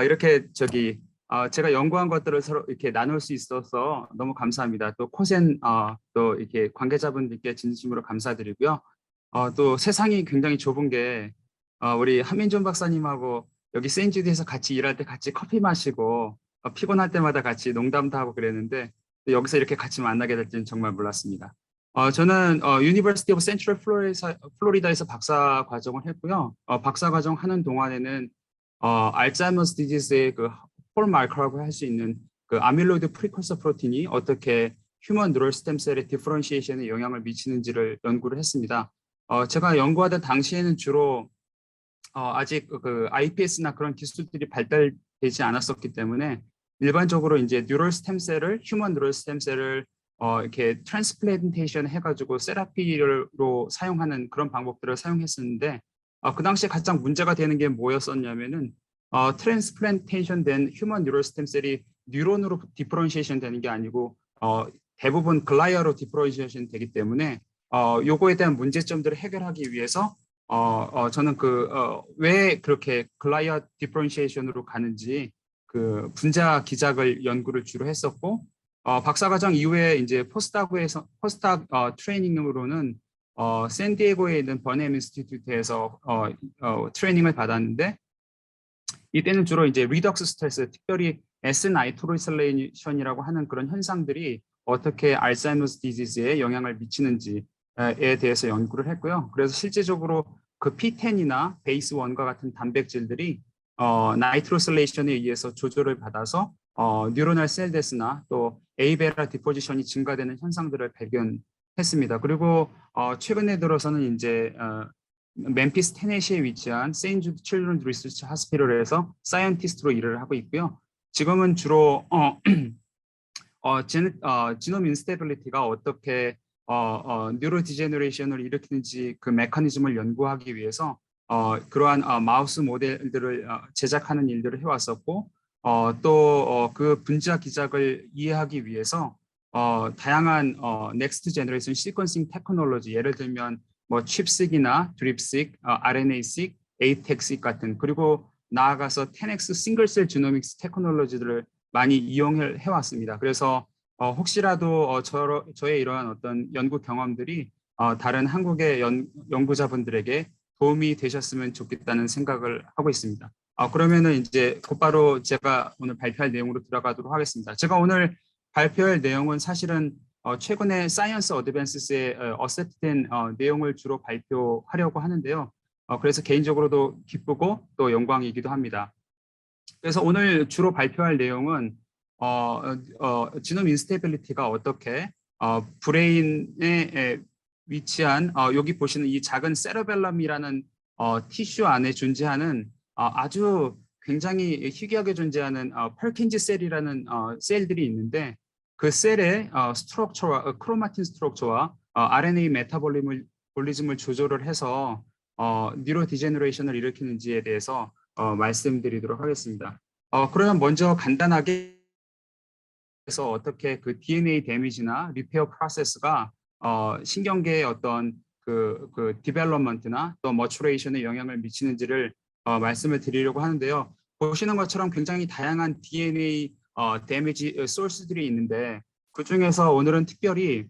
이렇게 제가 연구한 것들을 서로 이렇게 나눌 수 있어서 너무 감사합니다. 또 코센 또 이렇게 관계자분들께 진심으로 감사드리고요. 또 세상이 굉장히 좁은 게 우리 한민준 박사님하고 여기 세인주디에서 같이 일할 때 같이 커피 마시고 피곤할 때마다 같이 농담도 하고 그랬는데 또 여기서 이렇게 같이 만나게 될 줄은 정말 몰랐습니다. 저는 유니버시티 오브 센트럴 플로리다에서 박사 과정을 했고요. 박사 과정 하는 동안에는 알츠하이머스 디지즈의 그 홀마커라고 할 수 있는 그 아밀로이드 프리커서 프로틴이 어떻게 휴먼 뉴럴 스템셀의 디퍼런시에이션에 영향을 미치는지를 연구를 했습니다. 제가 연구하던 당시에는 주로 아직 그 IPS나 그런 기술들이 발달되지 않았었기 때문에 일반적으로 이제 뉴럴 스템셀을 휴먼 뉴럴 스템셀을 이렇게 트랜스플란테이션 해가지고 세라피로 사용하는 그런 방법들을 사용했었는데 그 당시에 가장 문제가 되는 게 뭐였었냐면은 트랜스플란테이션 된 휴먼 뉴럴 스템셀이 뉴런으로 디퍼런시에이션 되는 게 아니고 대부분 글라이아로 디퍼런시에이션 되기 때문에 요거에 대한 문제점들을 해결하기 위해서 저는 왜 그렇게 글라이아 디퍼런시에이션으로 가는지 그 분자 기작을 연구를 주로 했었고 박사과정 이후에 이제 포스닥 트레이닝으로는 샌디에고에 있는 버넴 인스티튜트에서 트레이닝을 받았는데 이때는 주로 이제 리덕스 스트레스, 특별히 S나이트로이슬레이션이라고 하는 그런 현상들이 어떻게 알츠하이머스 디지즈에 영향을 미치는지에 대해서 연구를 했고요. 그래서 실제적으로 그 P10이나 베이스 1과 같은 단백질들이 나이트로슬레이션에 의해서 조절을 받아서 뉴로널 셀 데스나 또 에이베라 디포지션이 증가되는 현상들을 발견했습니다. 그리고 최근에 들어서는 이제 멤피스 테네시에 위치한 세인트 칠드런 리서치 하스피털에서 사이언티스트로 일을 하고 있고요. 지금은 주로 지놈 인스테빌리티가 어떻게 뉴로 디제너레이션을 일으키는지 그 메커니즘을 연구하기 위해서 그러한 마우스 모델들을 제작하는 일들을 해왔었고 또 그 분자 기작을 이해하기 위해서 다양한 넥스트 제너레이션 시퀀싱 테크놀로지 예를 들면 뭐 칩식이나 드립식, RNA-seq, ATAC-seq 같은 그리고 나아가서 10x 싱글셀 지노믹스 테크놀로지들을 많이 이용을 해왔습니다. 그래서 혹시라도 저의 이러한 어떤 연구 경험들이 다른 한국의 연구자분들에게 도움이 되셨으면 좋겠다는 생각을 하고 있습니다. 그러면은 이제 곧바로 제가 오늘 발표할 내용으로 들어가도록 하겠습니다. 제가 오늘 발표할 내용은 사실은 최근에 사이언스 어드밴스스에 어셉트된 내용을 주로 발표하려고 하는데요. 그래서 개인적으로도 기쁘고 또 영광이기도 합니다. 그래서 오늘 주로 발표할 내용은 지놈 인스테빌리티가 어떻게 브레인에 위치한 여기 보시는 이 작은 세러벨럼이라는 티슈 안에 존재하는 아주 굉장히 희귀하게 존재하는 펄킨지 셀이라는 셀들이 있는데 그 셀의 스트럭처와 크로마틴 스트럭처와 RNA 메타볼리즘을 조절을 해서 뉴로 디제너레이션을 일으키는지에 대해서 말씀드리도록 하겠습니다. 그러면 먼저 간단하게 해서 어떻게 그 DNA 데미지나 리페어 프로세스가 신경계의 어떤 그 디벨롭먼트나 또 머추레이션에 영향을 미치는지를 말씀을 드리려고 하는데요. 보시는 것처럼 굉장히 다양한 DNA 데미지 소스들이 있는데 그 중에서 오늘은 특별히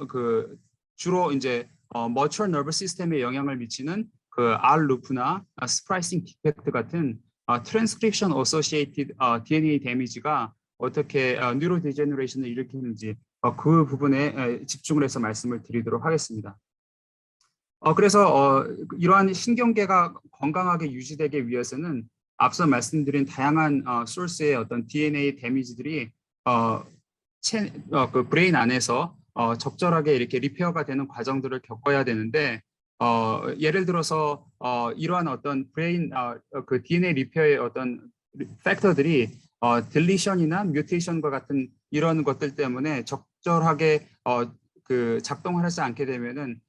그 주로 이제 머추럴 너브 시스템에 영향을 미치는 그 R 루프나 스프라이싱 디펙트 같은 트랜스크립션 어소시에이티드 DNA 데미지가 어떻게 뉴로 디제너레이션을 일으키는지 그 부분에 집중을 해서 말씀을 드리도록 하겠습니다. 그래서 이러한 신경계가 건강하게 유지되기 위해서는 앞서 말씀드린 다양한 소스의 어떤 DNA 데미지들이 그 브레인 안에서 적절하게 이렇게 리페어가 되는 과정들을 겪어야 되는데 예를 들어서 이러한 어떤 브레인 그 DNA 리페어의 어떤 팩터들이 딜리션이나 뮤테이션과 같은 이런 것들 때문에 적절하게 그 작동을 하지 않게 되면은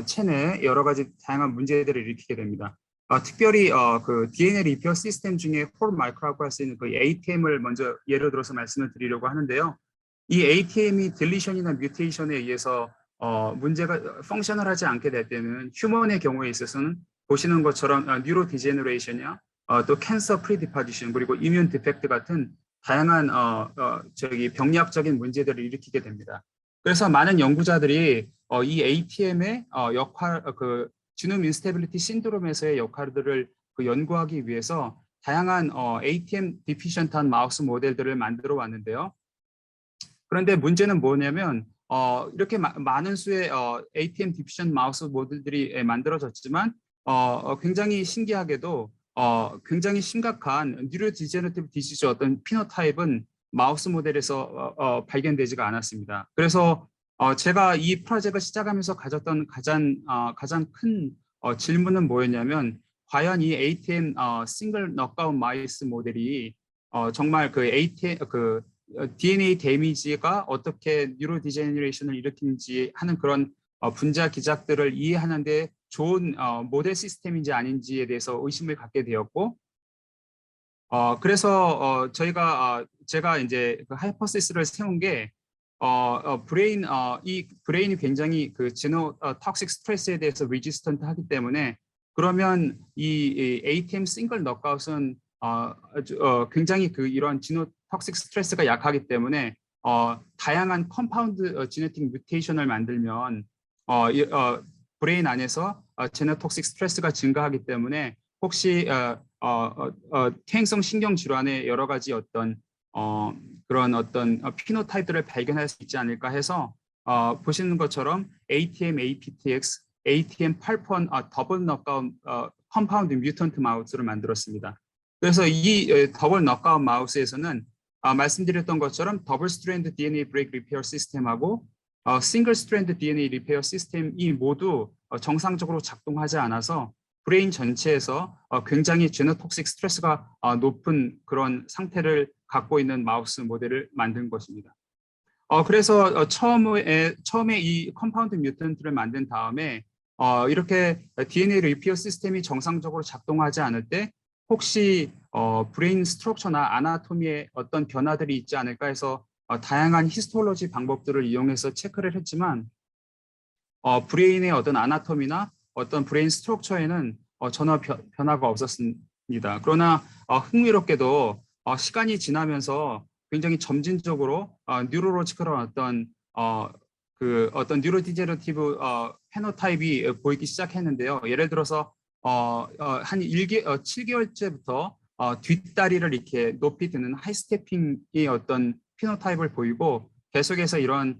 체내에 여러 가지 다양한 문제들을 일으키게 됩니다. 특별히 그 DNA 리페어 시스템 중에 홀마이크라고 할 수 있는 그 ATM을 먼저 예를 들어서 말씀을 드리려고 하는데요. 이 ATM이 딜리션이나 뮤테이션에 의해서 문제가 펑션을 하지 않게 될 때는 휴먼의 경우에 있어서는 보시는 것처럼 뉴로 디제너레이션이나 또 캔서 프리디파지션 그리고 이뮨 디펙트 같은 다양한 병리학적인 문제들을 일으키게 됩니다. 그래서 많은 연구자들이 이 ATM의 역할, 그 지놈 인스테빌리티 신드롬에서의 역할들을 연구하기 위해서 다양한 ATM 디피션트한 마우스 모델들을 만들어 왔는데요. 그런데 문제는 뭐냐면 이렇게 많은 수의 ATM 디피션 마우스 모델들이 만들어졌지만 굉장히 신기하게도 굉장히 심각한 뉴로 디제너티브 디시즈 어떤 피노타입은 마우스 모델에서 발견되지가 않았습니다. 그래서 제가 이 프로젝트를 시작하면서 가졌던 가장 큰 질문은 뭐였냐면 과연 이 ATM 싱글 넉아웃 마우스 모델이 정말 그 ATM DNA 데미지가 어떻게 뉴로 디제너레이션을 일으키는지 하는 그런 분자 기작들을 이해하는데 좋은 모델 시스템인지 아닌지에 대해서 의심을 갖게 되었고, 그래서 제가 이제 그 하이포시스를 세운 게 이 브레인이 굉장히 그 지노 톡식 스트레스에 대해서 리지스턴트 하기 때문에 그러면 이 ATM 싱글 넉아웃은 굉장히 그 이런 지노 톡식 스트레스가 약하기 때문에 다양한 컴파운드 지네틱 뮤테이션을 만들면 브레인 안에서 제노톡식 스트레스가 증가하기 때문에 혹시 퇴행성 신경 질환의 여러 가지 그런 피노타입들을 발견할 수 있지 않을까 해서 보시는 것처럼 ATM, APTX, ATM 8번 더블 넉아웃 컴파운드 뮤턴트 마우스를 만들었습니다. 그래서 이 더블 넉아웃 마우스에서는 말씀드렸던 것처럼 더블 스트랜드 DNA 브레이크 리페어 시스템하고 싱글 스트랜드 DNA 리페어 시스템이 모두 정상적으로 작동하지 않아서 브레인 전체에서 굉장히 제노톡식 스트레스가 높은 그런 상태를 갖고 있는 마우스 모델을 만든 것입니다. 그래서 처음에 이 컴파운드 뮤턴트를 만든 다음에 이렇게 DNA 리페어 시스템이 정상적으로 작동하지 않을 때 혹시 브레인 스트럭처나 아나토미에 어떤 변화들이 있지 않을까 해서 다양한 히스톨로지 방법들을 이용해서 체크를 했지만 브레인의 어떤 아나토미나 어떤 브레인 스트럭처에는 전혀 변화가 없었습니다. 그러나 흥미롭게도 시간이 지나면서 굉장히 점진적으로 뉴로로지컬한 어떤 뉴로디제너티브 페노타입이 보이기 시작했는데요. 예를 들어서 한 7개월째부터 뒷다리를 이렇게 높이 드는 하이스태핑의 어떤 피노타입을 보이고 계속해서 이런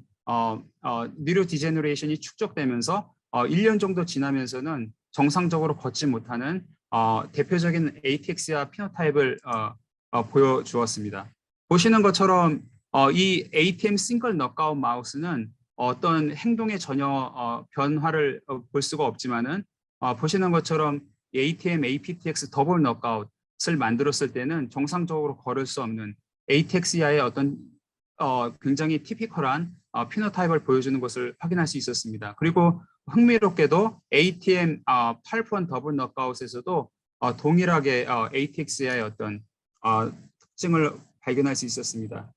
뉴로 디제너레이션이 축적되면서 1년 정도 지나면서는 정상적으로 걷지 못하는 대표적인 ATX야 피노타입을 보여주었습니다. 보시는 것처럼 이 ATM 싱글 넉아웃 마우스는 어떤 행동에 전혀 변화를 볼 수가 없지만은 보시는 것처럼 ATM, APTX 더블 넉아웃을 만들었을 때는 정상적으로 걸을 수 없는 ATX야의 어떤 굉장히 티피컬한 피노타입을 보여주는 것을 확인할 수 있었습니다. 그리고 흥미롭게도 ATM 8번 더블 넉아웃에서도 동일하게 ATX야의 어떤 특징을 발견할 수 있었습니다.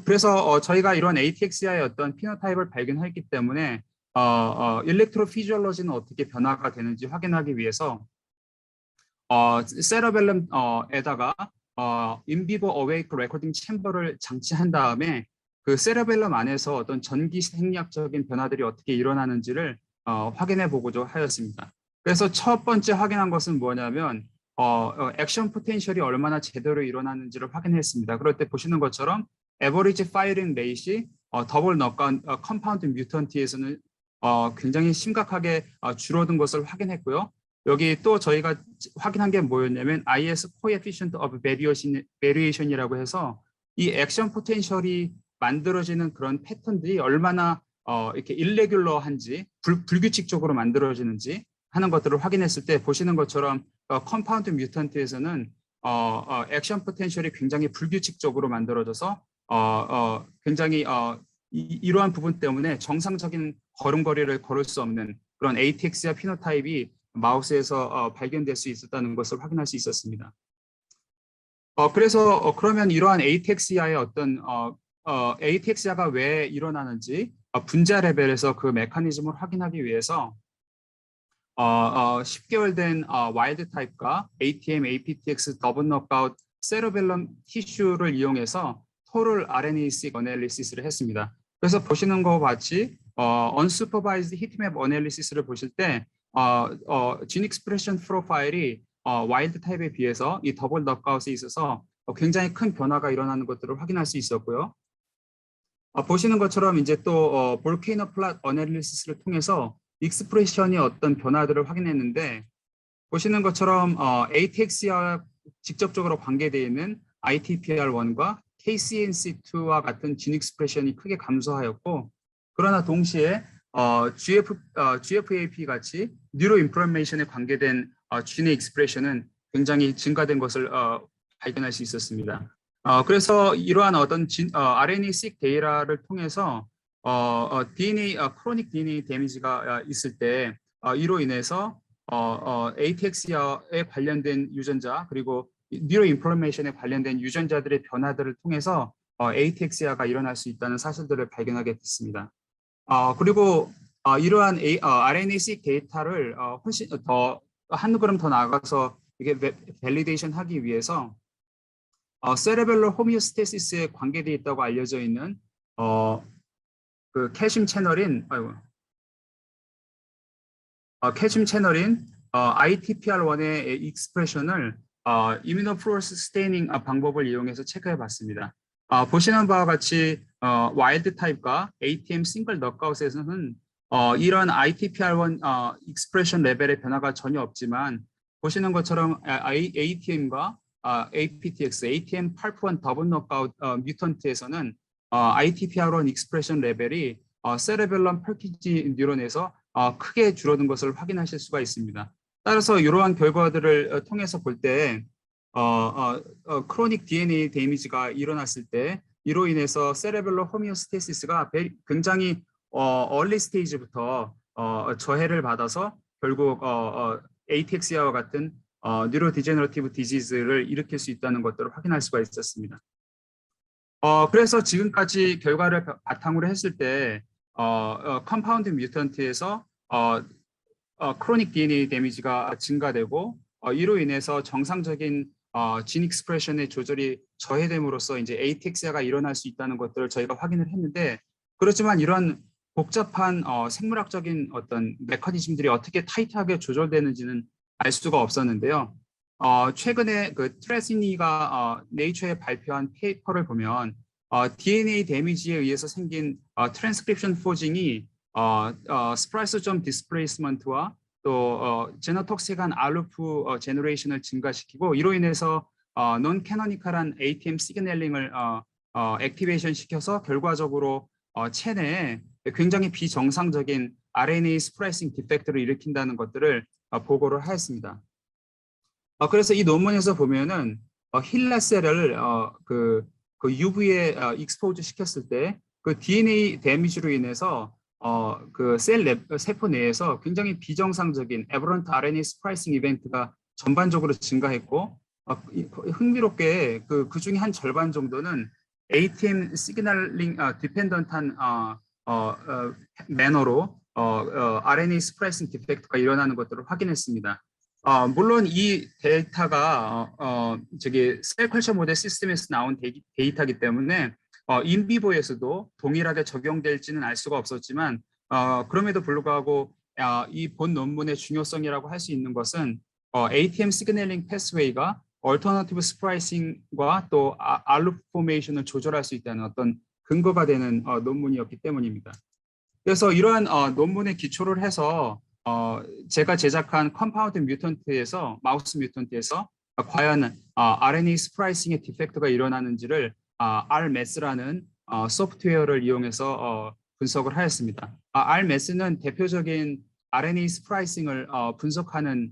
그래서 저희가 이런 ATX야의 어떤 피노타입을 발견했기 때문에 일렉트로피지올로지는 어떻게 변화가 되는지 확인하기 위해서 세러벨럼에다가 인비버 어웨이크 레코딩 챔버를 장치한 다음에 그 세러벨럼 안에서 어떤 전기 생리학적인 변화들이 어떻게 일어나는지를 확인해 보고자 하였습니다. 그래서 첫 번째 확인한 것은 뭐냐면 액션 포텐셜이 얼마나 제대로 일어나는지를 확인했습니다. 그럴 때 보시는 것처럼 에버리지 파이링 레이시 더블 넉아웃 컴파운드 뮤턴트에서는 굉장히 심각하게 줄어든 것을 확인했고요. 여기 또 저희가 확인한 게 뭐였냐면 IS Coefficient of Variation이라고 해서 이 액션 포텐셜이 만들어지는 그런 패턴들이 얼마나 이렇게 일레귤러한지 불규칙적으로 만들어지는지 하는 것들을 확인했을 때 보시는 것처럼 컴파운드 뮤턴트에서는 액션 포텐셜이 굉장히 불규칙적으로 만들어져서 굉장히 이러한 부분 때문에 정상적인 걸음걸이를 걸을 수 없는 그런 ATX야 피노타입이 마우스에서 발견될 수 있었다는 것을 확인할 수 있었습니다. 그래서 그러면 이러한 ATX야의 어떤 ATX야가 왜 일어나는지 분자 레벨에서 그 메커니즘을 확인하기 위해서 10개월 된 와일드 타입과 ATM, APTX, 더블 노크아웃, 세러벨럼 티슈를 이용해서 토럴 RNA-seq 어널리시스를 했습니다. 그래서 보시는 것과 같이 unsupervised 히트맵 어널리시스를 보실 때 진 익스프레션 프로파일이 와일드 타입에 비해서 이 더블 노크아웃에 있어서 굉장히 큰 변화가 일어나는 것들을 확인할 수 있었고요. 보시는 것처럼 이제 또 볼케이노 플랫 어널리시스를 통해서 익스프레션이 어떤 변화들을 확인했는데 보시는 것처럼 ATX와 직접적으로 관계되어 있는 ITPR1과 KCNC2와 같은 진 익스프레션이 크게 감소하였고 그러나 동시에 GFAP 같이 뉴로 인플레이션에 관계된 진의 익스프레션은 굉장히 증가된 것을 발견할 수 있었습니다. 그래서 이러한 어떤 RNA-seq 데이터를 통해서 DNA, 크로닉 DNA 데미지가 있을 때 이로 인해서 ATX에 관련된 유전자 그리고 뉴로 인플레이션에 관련된 유전자들의 변화들을 통해서 ATX가 일어날 수 있다는 사실들을 발견하게 됐습니다. 그리고 이러한 RNA-seq 데이터를 훨씬 더 한 걸음 더 나아가서 이게 밸리데이션 하기 위해서 세레벨러 호미오스테시스에 관계되어 있다고 알려져 있는 그 캐심 채널인 ITPR1의 익스프레션을 이뮤노플루어스 스테이닝 방법을 이용해서 체크해 봤습니다. 보시는 바와 같이 와일드 타입과 ATM 싱글 너크아웃에서는 이런 ITPR1 익스프레션 레벨의 변화가 전혀 없지만 보시는 것처럼 ATM과 APTX, ATM 팔프1 더블 너크아웃 뮤턴트에서는 ITPR1 익스프레션 레벨이 세레벨럼 펄키지 뉴런에서 크게 줄어든 것을 확인하실 수가 있습니다. 따라서 이러한 결과들을 통해서 볼 때 크로닉 DNA 데미지가 일어났을 때 이로 인해서 세레벨러 호미오스테시스가 굉장히 얼리 스테이지부터 저해를 받아서 결국 ATX와 같은 뉴로 디제너러티브 디지즈를 일으킬 수 있다는 것들을 확인할 수가 있었습니다. 그래서 지금까지 결과를 바탕으로 했을 때 컴파운드 뮤턴트에서 크로닉 DNA 데미지가 증가되고 이로 인해서 정상적인 진 익스프레션의 조절이 저해됨으로써 이제 ATX가 일어날 수 있다는 것들을 저희가 확인을 했는데 그렇지만 이런 복잡한 생물학적인 어떤 메커니즘들이 어떻게 타이트하게 조절되는지는 알 수가 없었는데요. 최근에 그 트레시니가 네이처에 발표한 페이퍼를 보면 DNA 데미지에 의해서 생긴 트랜스크립션 포징이 스프라이스점 디스플레이스먼트와 또 제노톡식한 알루프 제너레이션을 증가시키고 이로 인해서 논 캐노니컬한 ATM 시그널링을 액티베이션 시켜서 결과적으로 체내에 굉장히 비정상적인 RNA 스프라이싱 디펙트를 일으킨다는 것들을 보고를 하였습니다. 그래서 이 논문에서 보면은 힐라셀을 그 UV에 익스포즈 시켰을 때 그 DNA 데미지로 인해서 그 세포 내에서 굉장히 비정상적인 에버런트 RNA 스프라이싱 이벤트가 전반적으로 증가했고 흥미롭게 그 중에 한 절반 정도는 ATM 시그널링 디펜던트한 매너로 RNA 스프라이싱 디펙트가 일어나는 것들을 확인했습니다. 물론 이 데이터가 저기 셀 컬처 모델 시스템에서 나온 데이터이기 때문에 인비보에서도 동일하게 적용될지는 알 수가 없었지만 그럼에도 불구하고 이 본 논문의 중요성이라고 할 수 있는 것은 ATM 시그널링 패스웨이가 얼터너티브 스프라이싱과 또 알루프 포메이션을 조절할 수 있다는 어떤 근거가 되는 논문이었기 때문입니다. 그래서 이러한 논문에 기초를 해서 제가 제작한 컴파운드 뮤턴트에서 마우스 뮤턴트에서 과연 RNA 스프라이싱의 디펙트가 일어나는지를 RMES라는 소프트웨어를 이용해서 분석을 하였습니다. RMES는 대표적인 RNA 스프라이싱을 분석하는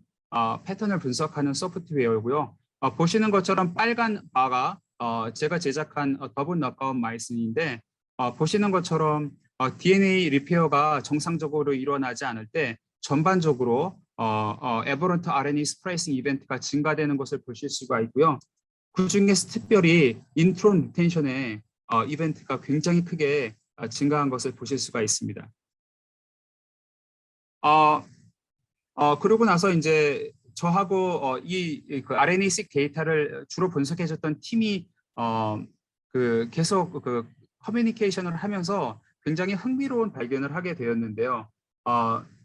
패턴을 분석하는 소프트웨어이고요. 보시는 것처럼 빨간 바가 제가 제작한 더블 너크아웃 마이스인데 보시는 것처럼 DNA 리페어가 정상적으로 일어나지 않을 때 전반적으로 에버런트 RNA 스프라이싱 이벤트가 증가되는 것을 보실 수가 있고요. 그 중에 특별히 인트론 리텐션의 이벤트가 굉장히 크게 증가한 것을 보실 수가 있습니다. 그러고 나서 이제 저하고 그 RNA-seq 데이터를 주로 분석해줬던 팀이 계속 그 커뮤니케이션을 하면서 굉장히 흥미로운 발견을 하게 되었는데요.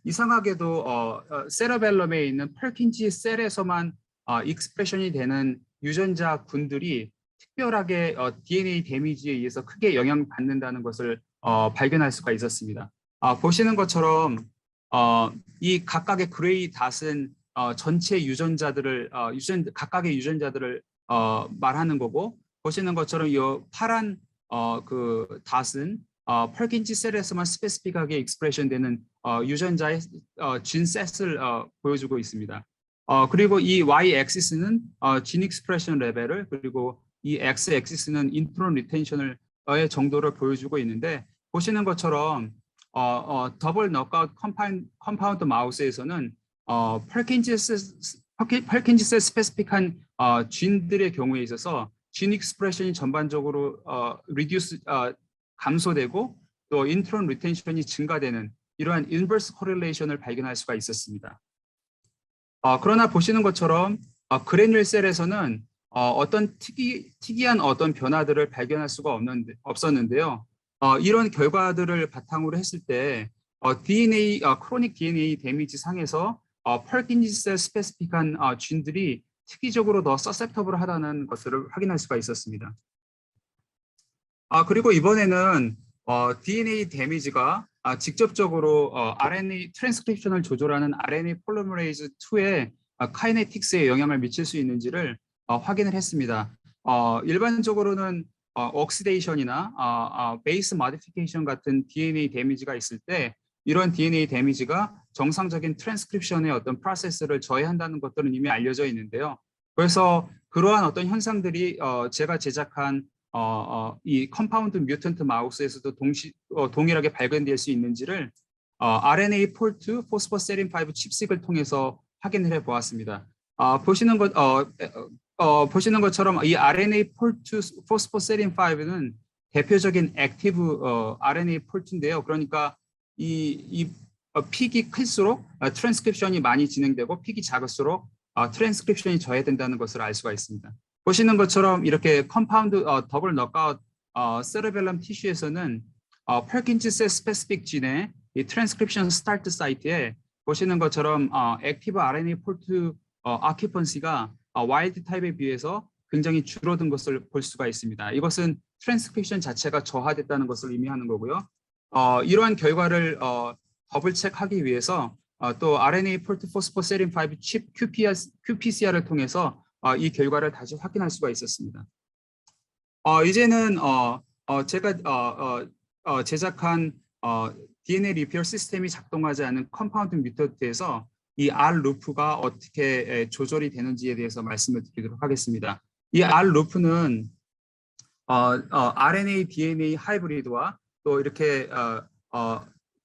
이상하게도 세러벨럼에 있는 펄킨지 셀에서만 익스프레션이 되는 유전자 군들이 특별하게 DNA 데미지에 의해서 크게 영향받는다는 것을 발견할 수가 있었습니다. 보시는 것처럼 이 각각의 그레이 닷은 전체 유전자들을 각각의 유전자들을 말하는 거고, 보시는 것처럼 이 파란 그 닷은 펄킨지 셀에서만 스페시픽하게 익스프레션 되는 유전자의 진 셋을 보여주고 있습니다. 그리고 이 y 엑시스는 진 익스프레션 레벨을, 그리고 이 x 엑시스는 인트론 리텐션을 의 정도를 보여주고 있는데, 보시는 것처럼 더블 너크아웃 컴파운드 마우스에서는 펄킨지스 스페시픽한 진들의 경우에 있어서 진 익스프레션이 전반적으로 감소되고 또 인트론 리텐션이 증가되는 이러한 인버스 코릴레이션을 발견할 수가 있었습니다. 그러나 보시는 것처럼 그래뉼 셀에서는 어떤 특이한 어떤 변화들을 발견할 수가 없었는데요. 이런 결과들을 바탕으로 했을 때 DNA 크로닉 DNA 데미지 상에서 펄킨지스 스페시픽한 진들이 특이적으로 더 서셉터블하다는 것을 확인할 수가 있었습니다. 그리고 이번에는 DNA 데미지가 직접적으로 RNA 트랜스크립션을 조절하는 RNA 폴리머레이즈 2의 카이네틱스에 영향을 미칠 수 있는지를 확인을 했습니다. 일반적으로는 옥시데이션이나 베이스 모디피케이션 같은 DNA 데미지가 있을 때 이런 DNA 데미지가 정상적인 트랜스크립션의 어떤 프로세스를 저해한다는 것들은 이미 알려져 있는데요. 그래서 그러한 어떤 현상들이 제가 제작한 이 컴파운드 뮤턴트 마우스에서도 동일하게 발견될 수 있는지를 RNA 폴트 포스포세린 5 칩식을 통해서 확인을 해 보았습니다. 보시는 것처럼 이 RNA 폴트 포스포세린 5는 대표적인 액티브 RNA 폴트인데요. 그러니까 이 픽이 클수록 트랜스크립션이 많이 진행되고 픽이 작을수록 트랜스크립션이 저해된다는 것을 알 수가 있습니다. 보시는 것처럼 이렇게 컴파운드 더블 너크아웃 세레벨럼 티슈에서는 펄킨지스 스페시픽 진의 이 트랜스크립션 스타트 사이트에 보시는 것처럼 액티브 RNA 폴트 아큐펀시가 와일드 타입에 비해서 굉장히 줄어든 것을 볼 수가 있습니다. 이것은 트랜스크립션 자체가 저하됐다는 것을 의미하는 거고요. 이러한 결과를 더블 체크하기 위해서 또 RNA 폴트 포스포세린 5 칩 qPCR을 통해서 이 결과를 다시 확인할 수가 있었습니다. 이제는 제가 제작한 DNA 리페어 시스템이 작동하지 않은 컴파운드 뮤턴트에서 이 R 루프가 어떻게 조절이 되는지에 대해서 말씀을 드리도록 하겠습니다. 이 R 루프는 RNA, DNA 하이브리드와 또 이렇게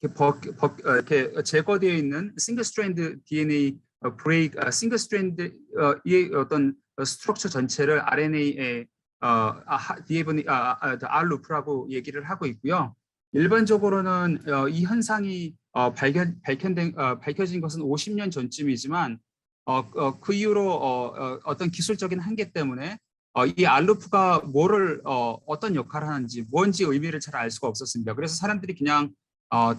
이렇게 제거되어 있는 싱글 스트랜드 DNA 브레이크, 싱글 스트랜드의 어떤 스트럭처 전체를 RNA의 R 루프라고 얘기를 하고 있고요. 일반적으로는 이 현상이 밝혀진 것은 50년 전쯤이지만 그 이후로 어떤 기술적인 한계 때문에 이 알루프가 어떤 역할을 하는지 뭔지 의미를 잘 알 수가 없었습니다. 그래서 사람들이 그냥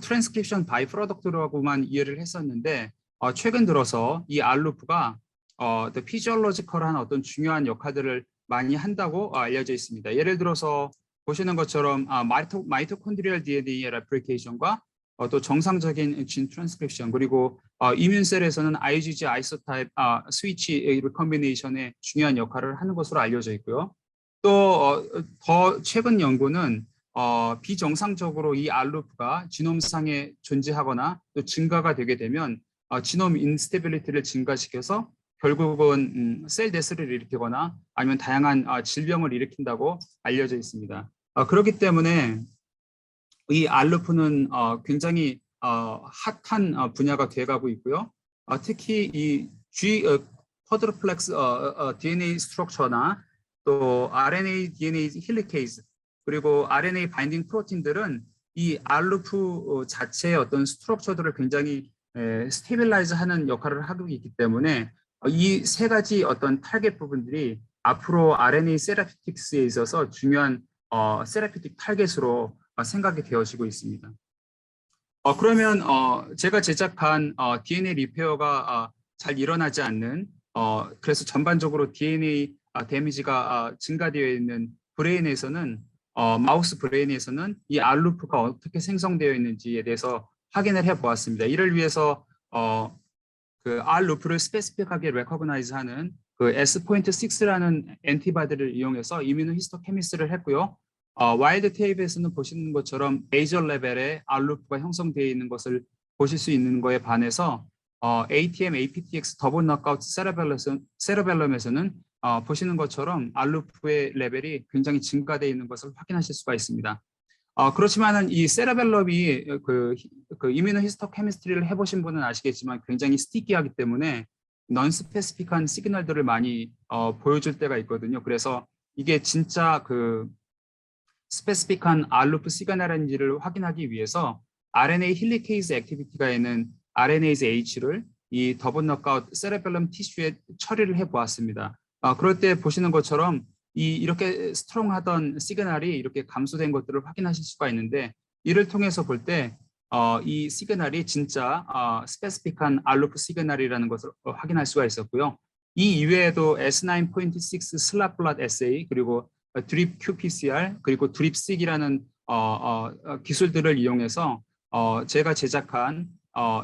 트랜스크립션 바이 프로덕트라고만 이해를 했었는데 최근 들어서 이 알루프가 피지올로지컬한 어떤 중요한 역할들을 많이 한다고 알려져 있습니다. 예를 들어서 보시는 것처럼 마이토콘드리얼 DNA 레플리케이션과 또 정상적인 진 트랜스크립션, 그리고 이뮨셀에서는 IgG 아이소타입 스위치 리컴비네이션의 중요한 역할을 하는 것으로 알려져 있고요. 또 더 최근 연구는 비정상적으로 이 알루프가 지놈상에 존재하거나 또 증가가 되게 되면 지놈 인스테빌리티를 증가시켜서 결국은 셀 데스를 일으키거나 아니면 다양한 질병을 일으킨다고 알려져 있습니다. 그렇기 때문에 이 알루프는 굉장히 핫한 분야가 돼가고 있고요. 특히 이 G 쿼드루플렉스 DNA 스트럭처나 또 RNA DNA 힐리케이즈 그리고 RNA 바인딩 프로틴들은 이 알루프 자체의 어떤 스트럭처들을 굉장히 스테빌라이즈 하는 역할을 하고 있기 때문에 이 세 가지 어떤 타겟 부분들이 앞으로 RNA 세라피틱스에 있어서 중요한 세라피틱 타겟으로 생각이 되어지고 있습니다. 그러면 제가 제작한 DNA 리페어가 잘 일어나지 않는 그래서 전반적으로 DNA 데미지가 증가되어 있는 브레인에서는 마우스 브레인에서는 이 R루프가 어떻게 생성되어 있는지에 대해서 확인을 해 보았습니다. 이를 위해서 그 R루프를 스페시픽하게 레코그나이즈하는 그 S.6라는 엔티바디를 이용해서 이뮤노히스토케미스트를 했고요. 와일드 테이프에서는 보시는 것처럼 메이저 레벨의 R루프가 형성되어 있는 것을 보실 수 있는 거에 반해서 ATM, APTX 더블 너크아웃 세러벨럼에서는 보시는 것처럼 R루프의 레벨이 굉장히 증가되어 있는 것을 확인하실 수가 있습니다. 그렇지만은 이 세러벨럼이 그 이뮤노히스토케미스트리를 해보신 분은 아시겠지만 굉장히 스티키하기 때문에 넌스페시픽한 시그널들을 많이 보여줄 때가 있거든요. 그래서 이게 진짜 그 스페시픽한 R루프 시그널인지를 확인하기 위해서 RNA 힐리케이즈 액티비티가 있는 RNase H를 이 더블 너크아웃 세레벨럼 티슈에 처리를 해보았습니다. 그럴 때 보시는 것처럼 이렇게 스트롱하던 시그널이 이렇게 감소된 것들을 확인하실 수가 있는데 이를 통해서 볼 때 이 시그널이 진짜 스페시픽한 R루프 시그널이라는 것을 확인할 수가 있었고요. 이 이외에도 S9.6 슬랍블랏 에세이 그리고 드립 qPCR 그리고 드립식이라는 기술들을 이용해서 제가 제작한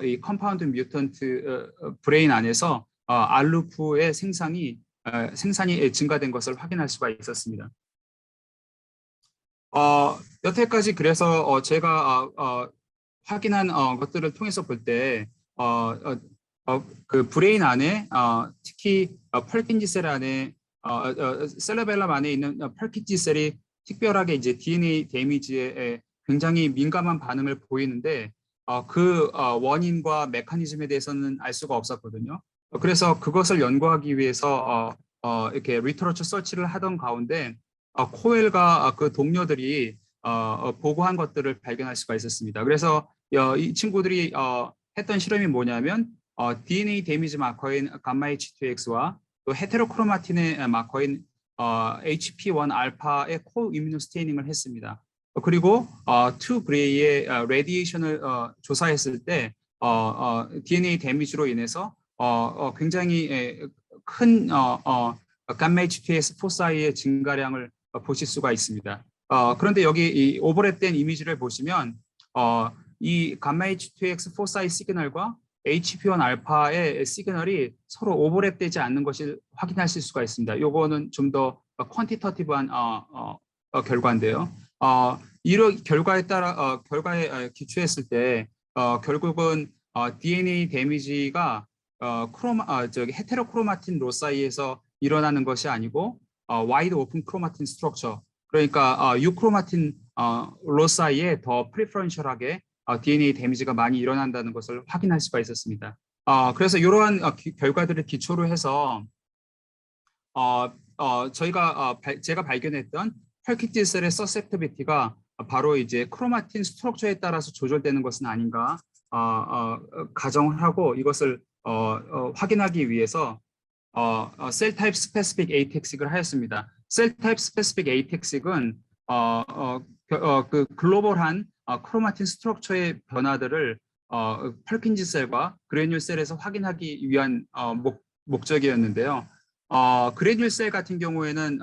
이 컴파운드 뮤턴트 브레인 안에서 R루프의 생산이 증가된 것을 확인할 수가 있었습니다. 여태까지 그래서 제가 확인한 것들을 통해서 볼 때 그 브레인 안에 특히 펄킨지 셀 안에 셀러벨럼 안에 있는 펄킨지 셀이 특별하게 이제 DNA 데미지에 굉장히 민감한 반응을 보이는데 그 원인과 메커니즘에 대해서는 알 수가 없었거든요. 그래서 그것을 연구하기 위해서 이렇게 리터러처 서치를 하던 가운데 코엘과 그 동료들이 보고한 것들을 발견할 수가 있었습니다. 그래서 이 친구들이 했던 실험이 뭐냐면 DNA 데미지 마커인 감마 H2X와 또 헤테로크로마틴의 마커인 HP1 알파의 코 이뮤노 스테이닝을 했습니다. 그리고 2브레이의 레디에이션을 조사했을 때 DNA 데미지로 인해서 굉장히 큰 감마 H2S 포사이의 증가량을 보실 수가 있습니다. 그런데 여기 이 오버랩된 이미지를 보시면 이 감마 H2X 포사이 시그널과 HP1 알파의 시그널이 서로 오버랩되지 않는 것을 확인하실 수가 있습니다. 요거는 좀 더 퀀티터티브한 결과인데요. 이런 결과에 따라 결과에 기초했을 때 결국은 DNA 데미지가 헤테로크로마틴 로 사이에서 일어나는 것이 아니고 와이드 오픈 크로마틴 스트럭처 그러니까 유크로마틴 로 사이에 더 프리퍼런셜하게 DNA 데미지가 많이 일어난다는 것을 확인할 수가 있었습니다. 그래서 이러한 결과들을 기초로 해서 제가 발견했던 펄키티 셀의 서셉터비티가 바로 이제 크로마틴 스트럭처에 따라서 조절되는 것은 아닌가 가정을 하고 이것을 확인하기 위해서 셀 타입 스페시픽 에이텍식을 하였습니다. 셀 타입 스페시픽 에이텍식은 그 글로벌한 크로마틴 스트럭처의 변화들을 펄킨지 셀과 그래뉼 셀에서 확인하기 위한 목적이었는데요. 그래뉼 셀 같은 경우에는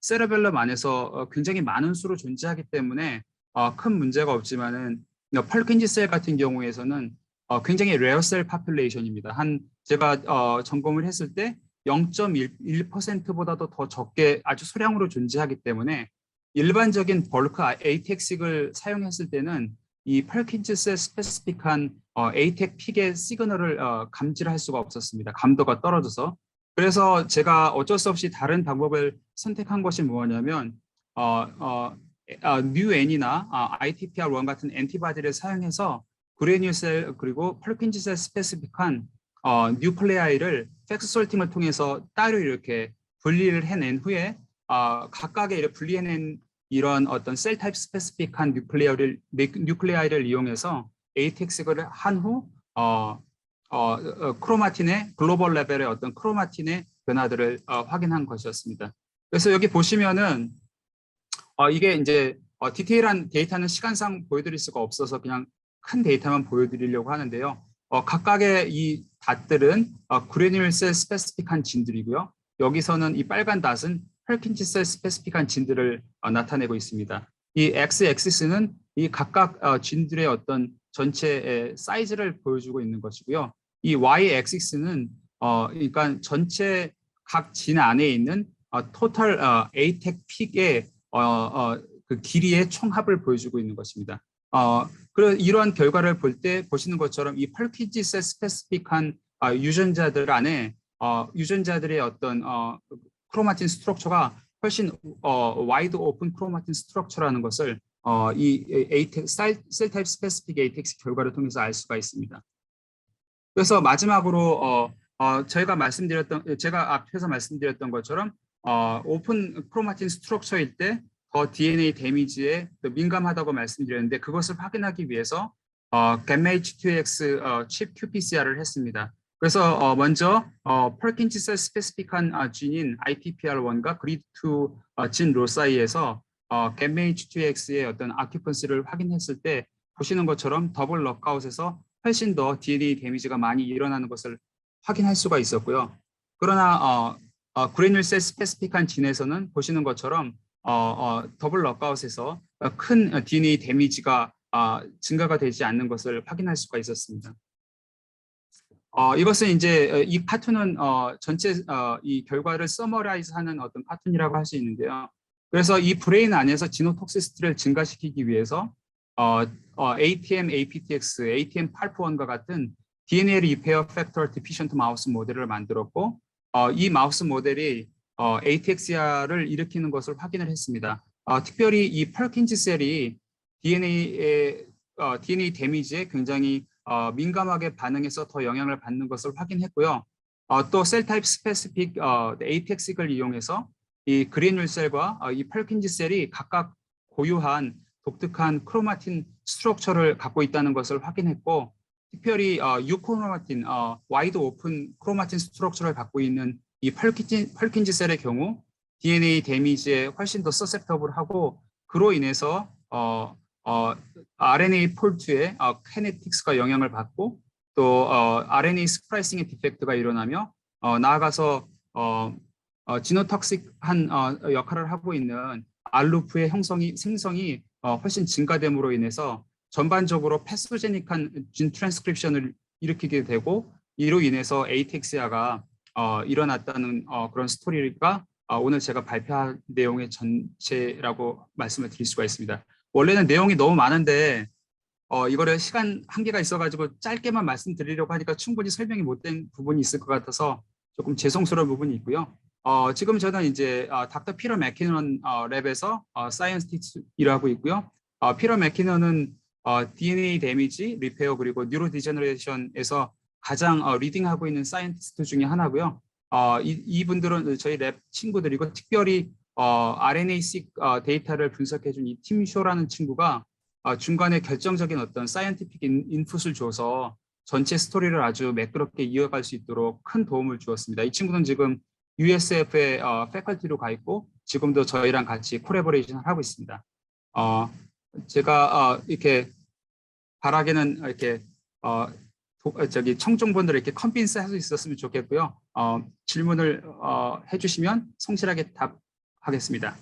세러벨럼 안에서 굉장히 많은 수로 존재하기 때문에 큰 문제가 없지만은 펄킨지 셀 같은 경우에서는 굉장히 레어 셀 파퓰레이션입니다. 제가 점검을 했을 때 0.1%보다도 더 적게 아주 소량으로 존재하기 때문에 일반적인 벌크 에이텍식을 사용했을 때는 이 펄킨지 셀 스페시픽한 에이텍 픽의 시그널을 감지를 할 수가 없었습니다. 감도가 떨어져서. 그래서 제가 어쩔 수 없이 다른 방법을 선택한 것이 뭐냐면 뉴엔이나 ITPR1 같은 엔티바디를 사용해서 그레뉴셀 그리고 펄킨지 셀 스페시픽한 뉴클레아이를 팩스 솔팅을 통해서 따로 이렇게 분리를 해낸 후에 각각의 이렇게 분리해낸 이런 어떤 셀 타입 스페시픽한 뉴클레아이를 이용해서 에이텍식을 한 후 크로마틴의 글로벌 레벨의 어떤 크로마틴의 변화들을 확인한 것이었습니다. 그래서 여기 보시면은 이게 이제 디테일한 데이터는 시간상 보여드릴 수가 없어서 그냥 큰 데이터만 보여드리려고 하는데요. 각각의 이 닷들은 그래뉼 셀 스페시픽한 진들이고요. 여기서는 이 빨간 닷은 ፐ킨지 셀 스페시픽한 진들을 나타내고 있습니다. 이 x-액시스는 이 각각 진들의 어떤 전체의 사이즈를 보여주고 있는 것이고요. 이 y-액시스는 그러니까 전체 각 진 안에 있는 토탈 ATEC 픽의 그 길이의 총합을 보여주고 있는 것입니다. 그리고 이러한 결과를 볼 때 보시는 것처럼 이 펄키지 셀 스페시픽한 유전자들 안에 유전자들의 어떤 크로마틴 스트럭처가 훨씬 와이드 오픈 크로마틴 스트럭처라는 것을 이 셀 타입 스페시픽 ATX 결과를 통해서 알 수가 있습니다. 그래서 마지막으로 제가 앞에서 말씀드렸던 것처럼 오픈 크로마틴 스트럭처일 때 더 DNA 데미지에 민감하다고 말씀드렸는데 그것을 확인하기 위해서 gamma H2AX 칩 qPCR을 했습니다. 그래서 먼저 퍼킨지 셀 스페시픽한 진인 ITPR1과 그리드2 진 로사이에서 gamma H2AX의 어떤 아큐펀시를 확인했을 때 보시는 것처럼 더블 럭아웃에서 훨씬 더 DNA 데미지가 많이 일어나는 것을 확인할 수가 있었고요. 그러나 그래뉼 셀 스페시픽한 진에서는 보시는 것처럼 더블 럭아웃에서 큰 DNA 데미지가 증가가 되지 않는 것을 확인할 수가 있었습니다. 이것은 이제 이 카툰은 전체 이 결과를 서머라이즈하는 어떤 카툰이라고 할 수 있는데요. 그래서 이 브레인 안에서 지노톡시스티를 증가시키기 위해서 ATM, APTX, ATM 팔프1과 같은 DNA 리페어 팩터 디피션트 마우스 모델을 만들었고 이 마우스 모델이 ATX야를 일으키는 것을 확인을 했습니다. 특별히 이 펄킨지 셀이 DNA 데미지에 굉장히 민감하게 반응해서 더 영향을 받는 것을 확인했고요. 또 셀 타입 스페시픽 ATX를 이용해서 이 그래뉼 셀과 이 펄킨지 셀이 각각 고유한 독특한 크로마틴 스트럭처를 갖고 있다는 것을 확인했고 특별히 유크로마틴, 와이드 오픈 크로마틴 스트럭처를 갖고 있는 이 펄킨지 셀의 경우 DNA 데미지에 훨씬 더 서셉터블하고 그로 인해서 RNA 폴트의 카이네틱스가 영향을 받고 또 RNA 스프라이싱의 디펙트가 일어나며 나아가서 지노톡식한 역할을 하고 있는 알루프의 생성이 훨씬 증가됨으로 인해서 전반적으로 패소제닉한 진 트랜스크립션을 일으키게 되고 이로 인해서 ATX야가 일어났다는 그런 스토리가 오늘 제가 발표한 내용의 전체라고 말씀을 드릴 수가 있습니다. 원래는 내용이 너무 많은데 이거를 시간 한계가 있어가지고 짧게만 말씀드리려고 하니까 충분히 설명이 못 된 부분이 있을 것 같아서 조금 죄송스러운 부분이 있고요. 지금 저는 이제 닥터 피터 맥키넌 랩에서 사이언티스트 일하고 있고요. 피터 맥키넌은 DNA 데미지, 리페어 그리고 뉴로 디제너레이션에서 가장 리딩하고 있는 사이언티스트 중에 하나고요. 이분들은 저희 랩 친구들이고 특별히 RNA-seq 데이터를 분석해준 이 팀 쇼라는 친구가 중간에 결정적인 어떤 사이언티픽 인풋을 줘서 전체 스토리를 아주 매끄럽게 이어갈 수 있도록 큰 도움을 주었습니다. 이 친구는 지금 USF의 패컬티로 가 있고 지금도 저희랑 같이 콜라보레이션을 하고 있습니다. 제가 이렇게 바라기는 이렇게 청중분들 이렇게 컨빈스 할 수 있었으면 좋겠고요. 질문을 해주시면 성실하게 답하겠습니다.